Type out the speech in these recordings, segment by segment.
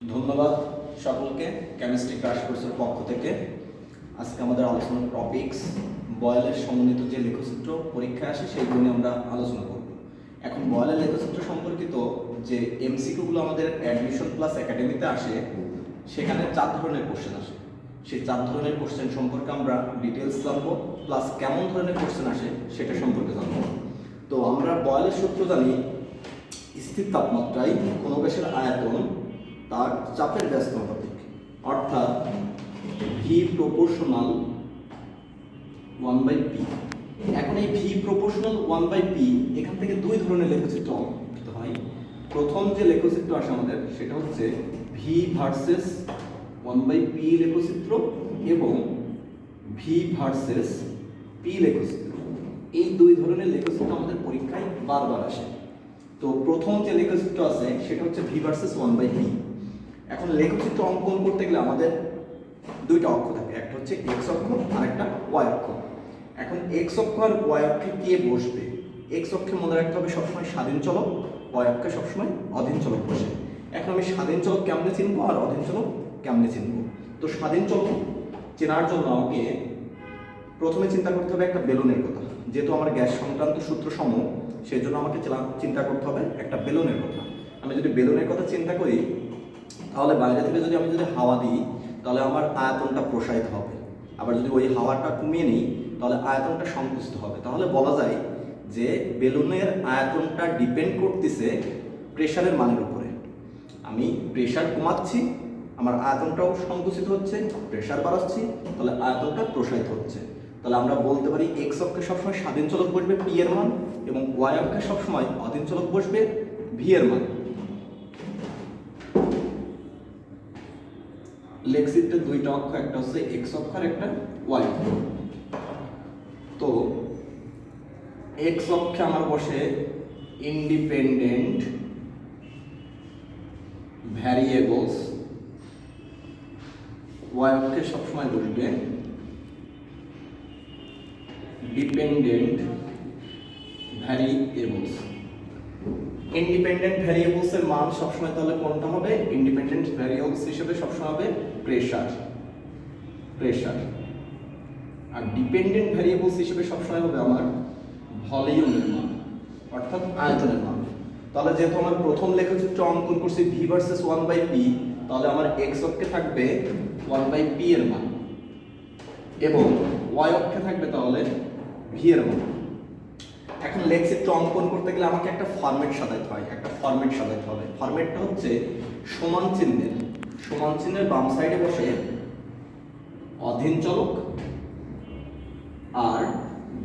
ধন্যবাদ সকলকে chemistry crush কোর্সের পক্ষ থেকে। আজকে আমাদের আলোচনার টপিকস বয়েলের সমন্বিত যে লেখচিত্র পরীক্ষায় আসে সেইগুলো নিয়ে আমরা আলোচনা করব। এখন বয়েলের লেখচিত্র সম্পর্কিত যে এমসিকিউগুলো আমাদের অ্যাডমিশন প্লাস একাডেমিতে আসে, সেখানে 4 ধরনের কোশ্চেন আসে। সেই 4 ধরনের কোশ্চেন সম্পর্কে আমরা ডিটেলস জানবো, প্লাস কেমন ধরনের কোশ্চেন আসে সেটা সম্পর্কে জানবো। তো আমরা বয়েলের সূত্র জানি, স্থির তাপমাত্রায় কোনো গ্যাসের আয়তন তার চাপের ব্যস্তানুপাতিক, অর্থাৎ ভি প্রপোর্শনাল 1/p। এখন এই ভি প্রপোর্শনাল 1/p এখান থেকে 2 ধরনের লেখচিত্র অঙ্কিত হয়। প্রথম যে লেখচিত্র আসে আমাদের সেটা হচ্ছে ভি ভার্সেস 1/p লেখচিত্র এবং ভি ভার্সেস পি লেখচিত্র। এই 2 ধরনের লেখচিত্র আমাদের পরীক্ষায় বারবার আসে। তো প্রথম যে লেখচিত্র আছে সেটা হচ্ছে ভি ভার্সেস 1/p। এখন লেখচিত্র অঙ্কন করতে গেলে আমাদের 2টা অক্ষ থাকে, একটা হচ্ছে এক্স অক্ষ আর একটা ওয়াই অক্ষ। এখন এক্স অক্ষ আর ওয়াই অক্ষে কে বসবে? এক্স অক্ষে মনে রাখতে হবে সবসময় স্বাধীন চলক, ওয়াই অক্ষে সবসময় অধীন চলক বসে। এখন আমি স্বাধীন চলক কেমনে চিনবো আর অধীন চলক কেমনে চিনবো? তো স্বাধীন চলক চেনার জন্য আমাকে প্রথমে চিন্তা করতে হবে একটা বেলুনের কথা। যেহেতু আমার গ্যাস সংক্রান্ত সূত্র সম, সেই জন্য আমাকে চিন্তা করতে হবে একটা বেলুনের কথা। আমি যদি বেলুনের কথা চিন্তা করি, তাহলে বাইরে থেকে যদি আমি হাওয়া দিই তাহলে আমার আয়তনটা প্রসারিত হবে, আবার যদি ওই হাওয়াটা কমিয়ে নিই তাহলে আয়তনটা সংকুচিত হবে। তাহলে বলা যায় যে বেলুনের আয়তনটা ডিপেন্ড করতেছে প্রেশারের মানের উপরে। আমি প্রেশার কমাচ্ছি, আমার আয়তনটাও সংকুচিত হচ্ছে, প্রেশার বাড়াচ্ছি, তাহলে আয়তনটা প্রসারিত হচ্ছে। তাহলে আমরা বলতে পারি এক্স অক্ষে সবসময় স্বাধীন চলক বসবে পি এর মান এবং ওয়াই অক্ষে সবসময় অধীন চলক বসবে ভি এর মান। লেখচিত্রে 2টা অক্ষ, একটা হচ্ছে এক্স অক্ষ আর একটা ওয়াই অক্ষ। তো এক্স অক্ষে আমার বসে ইন্ডিপেন্ডেন্ট ভ্যারিয়েবলস, ওয়াই অক্ষে সবসময় বসবে ডিপেন্ডেন্ট ভ্যারিয়েবলস। ইন্ডিপেন্ডেন্ট ভ্যারিয়েবলস এর মান সবসময় তাহলে কোনটা হবে? ইন্ডিপেন্ডেন্ট ভ্যারিয়েবলস হিসেবে সবসময় হবে প্রেশার। আর ডিপেন্ডেন্ট ভ্যারিয়েবলস হিসেবে সবসময় হবে আমার ভলিউমের মান, অর্থাৎ আয়তনের মান। তাহলে যেহেতু আমার প্রথম লেখচিত্র অঙ্কন করছি ভি ভার্সেস 1/p, তাহলে আমার এক্স অক্ষে থাকবে 1/p এর মান এবং ওয়াই অক্ষে থাকবে তাহলে ভি এর মান। এখন লেখচিত্র অঙ্কন করতে গেলে আমাকে একটা ফরম্যাট সাজাতে হয়, ফরম্যাটটা হচ্ছে সমান চিহ্নের বাম সাইডে বসে অধীন চলক আর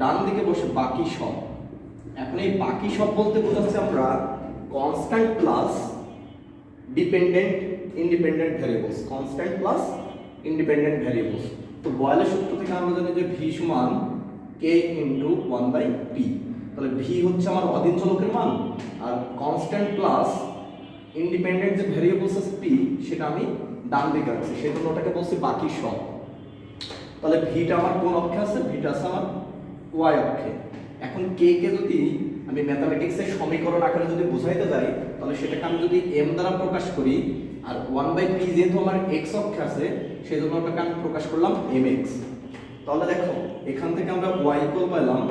ডান দিকে বসে বাকি সব। এখন এই বাকি সব বলতে বোঝাচ্ছে আমরা কনস্ট্যান্ট প্লাস ইন্ডিপেন্ডেন্ট ভ্যারিয়েবলস। তো বয়েলের সূত্র থেকে আমরা জানি যে ভি সমান কে ইন্টু 1/p। তাহলে ভি হচ্ছে আমার অধীন চলকের মান, আর কনস্ট্যান্ট প্লাস ইন্ডিপেন্ডেন্ট যে ভ্যারিয়েবলস আছে পি, সেটা আমি ডান দিকে রাখছি, সেই জন্য ওটাকে বলছি বাকি সব। তাহলে ভিটা আমার কোন অক্ষে আছে? ভিটা আছে আমার ওয়াই অক্ষে। এখন কে যদি আমি ম্যাথমেটিক্সের সমীকরণ আকারে যদি বোঝাইতে যাই, তাহলে সেটাকে আমি যদি এম দ্বারা প্রকাশ করি, আর 1/p যেহেতু আমার এক্স অক্ষে আছে, সেই জন্য ওটাকে আমি প্রকাশ করলাম mx। তাহলে দেখো এখান থেকে আমরা y ইকুয়াল পেলাম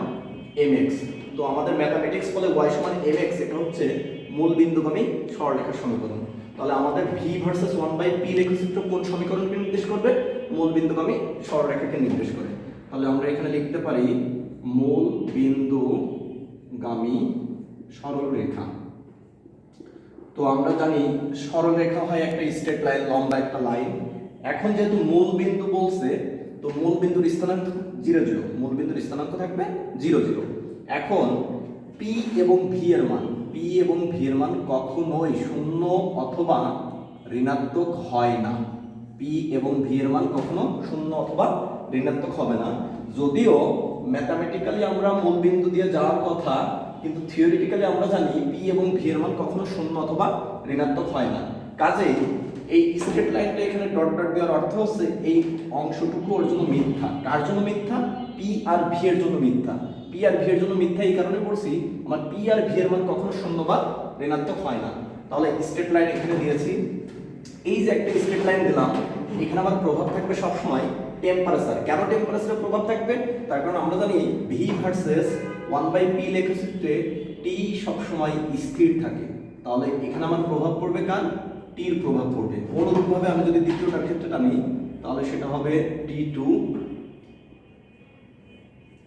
mx। তো আমাদের ম্যাথমেটিক্স বলে y সমান mx, এটা হচ্ছে মূল বিন্দুগামী সরলরেখার সমীকরণ। তাহলে আমাদের v ভার্সেস 1/p লেখচিত্র কোন সমীকরণকে নির্দেশ করবে? মূল বিন্দুগামী সরলরেখাকে নির্দেশ করে। তাহলে আমরা এখানে লিখতে পারি মূল বিন্দুগামী সরলরেখা। তো আমরা জানি সরলরেখা হয় একটা স্ট্রেট লাইন, লম্বা একটা লাইন। এখন যেহেতু মূল বিন্দু বলছে, তো মূল বিন্দুর স্থানাঙ্ক 0 0, মূল বিন্দুর স্থানাঙ্ক থাকবে 0 0। এখন p এবং v এর মান কখনোই শূন্য অথবা ঋণাত্মক হয় না। p এবং v এর মান কখনো শূন্য অথবা ঋণাত্মক হবে না। যদিও ম্যাথমেটিক্যালি আমরা মূল বিন্দু দিয়ে যাওয়ার কথা, কিন্তু থিওরিটিক্যালি আমরা জানি p এবং v এর মান কখনো শূন্য অথবা ঋণাত্মক হয় না। কাজেই এই স্ট্রেট লাইনটা এখানে ডট ডট দেওয়ার অর্থ হচ্ছে এই অংশটুকু ওর জন্য মিথ্যা। কার জন্য মিথ্যা? p আর v এর জন্য মিথ্যা। p আর v এর জন্য মিথ্যা এই কারণে বলছি, আমার p আর v এর মান কখনো শূন্য বা ঋণাত্মক হয় না। তাহলে স্ট্রেট লাইন এখানে দিয়েছি, এই যে একটা স্ট্রেট লাইন দিলাম, এখানে আমার প্রভাব থাকবে সবসময় টেম্পারেচার। কেন টেম্পারেচারের প্রভাব থাকবে? তার কারণ আমরা জানি ভি ভার্সেস 1/p লেখচিত্রে টি সবসময় স্থির থাকে, তাহলে এখানে আমার প্রভাব পড়বে কার? টির প্রভাব পড়বে। অনুরূপভাবে আমি যদি দ্বিতীয়টার ক্ষেত্রে টানি, তাহলে সেটা হবে T2,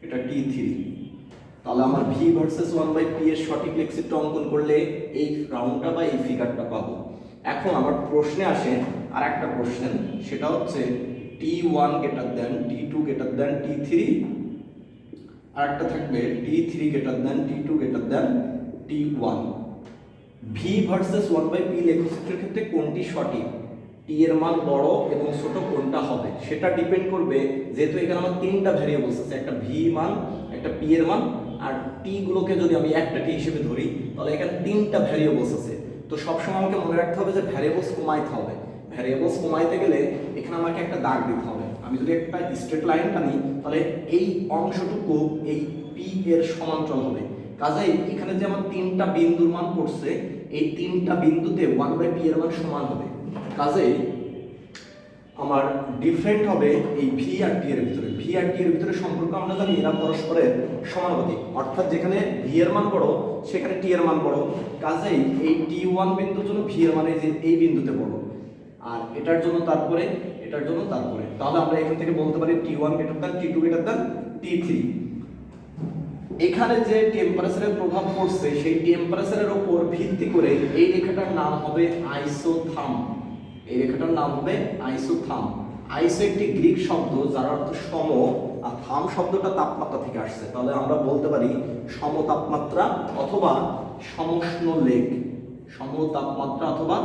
এটা T3। তাহলে আমার ভি ভার্সেস 1/p এর সঠিক লেখচিত্র অঙ্কন করলে এই রাউন্ডটা বা এই ফিগারটা পাবো। এখন আমার প্রশ্নে আসে আর একটা কোশ্চেন, সেটা হচ্ছে T1 greater than T2 greater than T3, আর একটা থাকবে T3 greater than T2 greater than T1। V versus 1/p লেখচিত্রের ক্ষেত্রে কোনটি সঠিক, টি এর মান বড় এবং ছোট কোনটা হবে, সেটা ডিপেন্ড করবে, যেহেতু এখানে আমার তিনটা ভ্যারিয়েবলস আছে, একটা ভি মান, একটা পি এর মান, আর টি গুলোকে যদি আমি একটা টি হিসেবে ধরি, তাহলে এখানে তিনটা ভ্যারিয়েবলস আছে। তো সবসময় আমাকে মনে রাখতে হবে যে ভ্যারিয়েবলস কমাইতে হবে। ভ্যারিয়েবলস কমাইতে গেলে এখানে আমাকে একটা দাগ দিতে হবে। আমি যদি একটা স্ট্রেট লাইন টানি, তাহলে এই অংশটুকু এই পি এর সমান্তরাল হবে। কাজেই এখানে যে আমার তিনটা বিন্দুর মান পড়ছে, এই তিনটা বিন্দুতে 1/p এর মান সমান হবে। কাজেই আমার ডিফারেন্ট হবে এই ভি আর টি এর ভিতরে। ভি আর টি এর ভিতরে সম্পর্ক আমরা জানি এরা পরস্পরের সমানুপাতিক, অর্থাৎ যেখানে ভি এর মান বড় সেখানে টি এর মান বড়। কাজেই এই T1 বিন্দুর জন্য ভি এর মান এই বিন্দুতে বড়, আর এটার জন্য তারপরে, এটার জন্য তারপরে। তাহলে আমরা এখান থেকে বলতে পারি T1 greater than T2 greater than T3। এখানে যে টেম্পারেচারের প্রভাব পড়ছে, সেই টেম্পারেচারের উপর ভিত্তি করে এই রেখাটার নাম হবে আইসোথার্ম। এই রেখাটার নাম হবে আইসোথার্ম। আইসো একটি গ্রিক শব্দ যার অর্থ সম, আর থার্ম শব্দটা তাপমাত্রা থেকে আসছে। তাহলে আমরা বলতে পারি সমতাপমাত্রা অথবা সমষ্ণ লেখ, সমতাপমাত্রা অথবা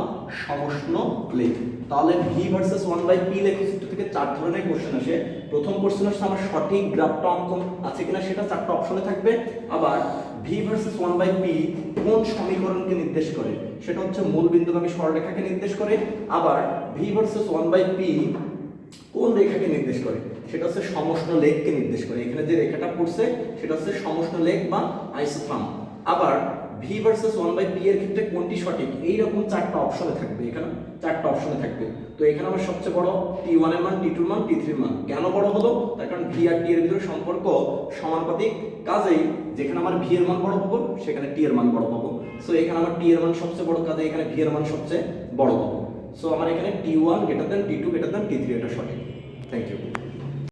সমষ্ণ লেখ। তাহলে ভি ভার্সেস 1/p লেখচিত্র থেকে চার ধরনের কোশ্চেন আসে। প্রথম কোশ্চেন হচ্ছে আমার সঠিক গ্রাফটা অঙ্কন আছে কিনা, সেটা চারটা অপশনে থাকবে। আবার ভি ভার্সেস 1/p কোন সমীকরণকে নির্দেশ করে, সেটা হচ্ছে মূল বিন্দুগামী সরলরেখাকে নির্দেশ করে। আবার ভি ভার্সেস 1/p কোন রেখাকে নির্দেশ করে, সেটা হচ্ছে সমষ্ণ লেখকে নির্দেশ করে। এখানে যে রেখাটা পড়ছে সেটা হচ্ছে সমষ্ণ লেখ বা আইসোথার্ম। আবার ভি ভার্সেস 1/p এর ক্ষেত্রে কোনটি সঠিক, এইরকম চারটা অপশনে থাকবে। এখানে চারটা অপশনে থাকবে। তো এখানে আমার সবচেয়ে বড় T1 এর মান, T2 এর মান, T3 এর মান। কেন বড় হলো? তার কারণ ভি আর টি এর ভিতরে সম্পর্ক সমানুপাতিক। কাজেই যেখানে আমার ভি এর মান বড় পাবো সেখানে টি এর মান বড় পাবো। সো এখানে আমার টি এর মান সবচেয়ে বড়, কাজে এখানে ভি এর মান সবচেয়ে বড় পাবো। সো আমার এখানে T1 greater than T2 greater than T3 এটা সঠিক। Thank you.